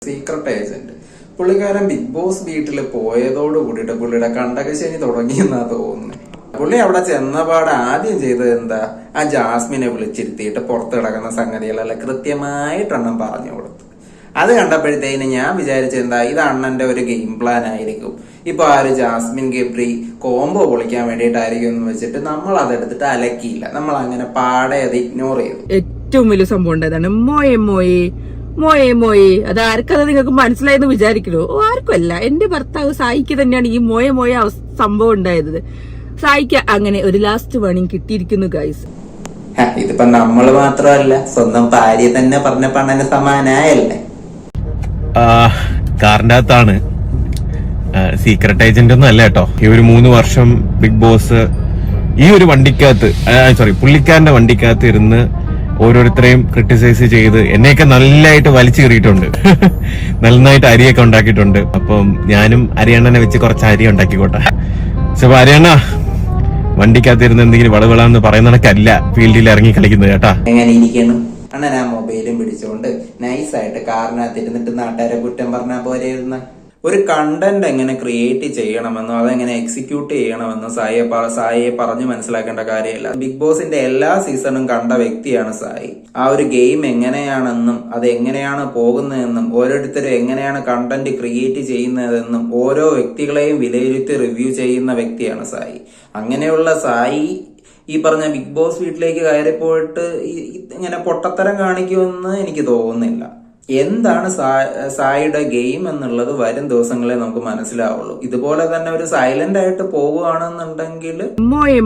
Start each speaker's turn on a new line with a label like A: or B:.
A: Secret agent. പുള്ളിക്കാരൻ big boss വീട്ടിൽ പോയതോട് കൂടിയിട്ട് പുള്ളിയുടെ കണ്ടകശനി തുടങ്ങിയെന്നാ തോന്നുന്നത്. പുള്ളി അവിടെ ചെന്നപാട് ആദ്യം ചെയ്തത് എന്താ, ആ ജാസ്മിനെ വിളിച്ചിരുത്തിയിട്ട് പുറത്ത് കിടക്കുന്ന സംഗതികളെല്ലാം കൃത്യമായിട്ടെണ്ണം പറഞ്ഞു കൊടുത്തു. അത് കണ്ടപ്പോഴത്തേന് ഞാൻ വിചാരിച്ചെന്താ, ഇത് അണ്ണന്റെ ഒരു ഗെയിം പ്ലാൻ ആയിരിക്കും. ഇപ്പൊ ആര് ജാസ്മിൻ ഗബ്രി കോംബോ പൊളിക്കാൻ വേണ്ടിയിട്ടായിരിക്കും എന്ന് വെച്ചിട്ട് നമ്മൾ അതെടുത്തിട്ട് അലക്കിയില്ല. നമ്മൾ അങ്ങനെ പാടെ അത് ഇഗ്നോർ ചെയ്തു.
B: ഏറ്റവും വലിയ സംഭവം ഉണ്ടായതാണ് മോയെ. അത് ആർക്കത് നിങ്ങൾക്ക് മനസ്സിലായെന്ന് വിചാരിക്കണോ? ആർക്കുമല്ല, എന്റെ ഭർത്താവ് സായിക്ക് തന്നെയാണ് ഈ മോയ സംഭവം ഉണ്ടായത്. സായിക്ക് അങ്ങനെ ഒരു ലാസ്റ്റ് വാണിംഗ് കിട്ടിയിരിക്കുന്നു ഗൈസ്.
A: ഇതിപ്പോ നമ്മള് മാത്രമല്ല, സ്വന്തം ഭാര്യ തന്നെ പറഞ്ഞ പണ്ണന് സമാനായല്ലേ.
C: കാറിന്റെ അകത്താണ്, സീക്രട്ട് ഏജന്റ് ഒന്നും അല്ല കേട്ടോ. ഈ ഒരു 3 വർഷം ബിഗ് ബോസ് ഈ ഒരു വണ്ടിക്കകത്ത് പുള്ളിക്കാരന്റെ വണ്ടിക്കകത്ത് ഇരുന്ന് ഓരോരുത്തരെയും ക്രിട്ടിസൈസ് ചെയ്ത് എന്നെയൊക്കെ നല്ലതായിട്ട് വലിച്ചു കയറിയിട്ടുണ്ട്. നന്നായിട്ട് അരിയൊക്കെ ഉണ്ടാക്കിയിട്ടുണ്ട്. അപ്പം ഞാനും അരിയണ്ണനെ വെച്ച് കുറച്ച് അരി ഉണ്ടാക്കിക്കോട്ടെ. പക്ഷെ അരിയണ്ണ വണ്ടിക്കകത്തിരുന്ന് എന്തെങ്കിലും വളവളാന്ന് പറയുന്ന കണക്കല്ല ഫീൽഡിൽ ഇറങ്ങി കളിക്കുന്നത് കേട്ടാ.
A: എങ്ങനെ ഇരിക്കണം അണ്ണൻ? ആ മൊബൈലും പിടിച്ചുകൊണ്ട് നൈസായിട്ട് കാറിനകത്തിരുന്നിട്ട് നാട്ടുകാരെ കുറ്റം പറഞ്ഞാൽ പോലെ ഇരുന്ന ഒരു കണ്ടന്റ് എങ്ങനെ ക്രിയേറ്റ് ചെയ്യണമെന്നോ അതെങ്ങനെ എക്സിക്യൂട്ട് ചെയ്യണമെന്നോ സായിയെ പറഞ്ഞു മനസ്സിലാക്കേണ്ട കാര്യമില്ല. ബിഗ് ബോസിന്റെ എല്ലാ സീസണും കണ്ട വ്യക്തിയാണ് സായി. ആ ഒരു ഗെയിം എങ്ങനെയാണെന്നും അത് എങ്ങനെയാണ് പോകുന്നതെന്നും ഓരോരുത്തരും എങ്ങനെയാണ് കണ്ടന്റ് ക്രിയേറ്റ് ചെയ്യുന്നതെന്നും ഓരോ വ്യക്തികളെയും വിലയിരുത്തി റിവ്യൂ ചെയ്യുന്ന വ്യക്തിയാണ് സായി. അങ്ങനെയുള്ള സായി ഈ പറഞ്ഞ ബിഗ് ബോസ് വീട്ടിലേക്ക് കയറിപ്പോയിട്ട് ഇങ്ങനെ പൊട്ടത്തരം കാണിക്കുമെന്ന് എനിക്ക് തോന്നുന്നില്ല. എന്താണ് സായിയുടെ ഗെയിം എന്നുള്ളത് വരും ദിവസങ്ങളെ നമുക്ക് മനസ്സിലാവുള്ളൂ. ഇതുപോലെ തന്നെ ഒരു സൈലന്റ് ആയിട്ട് പോവുകയാണെന്നുണ്ടെങ്കിൽ
B: മോയെ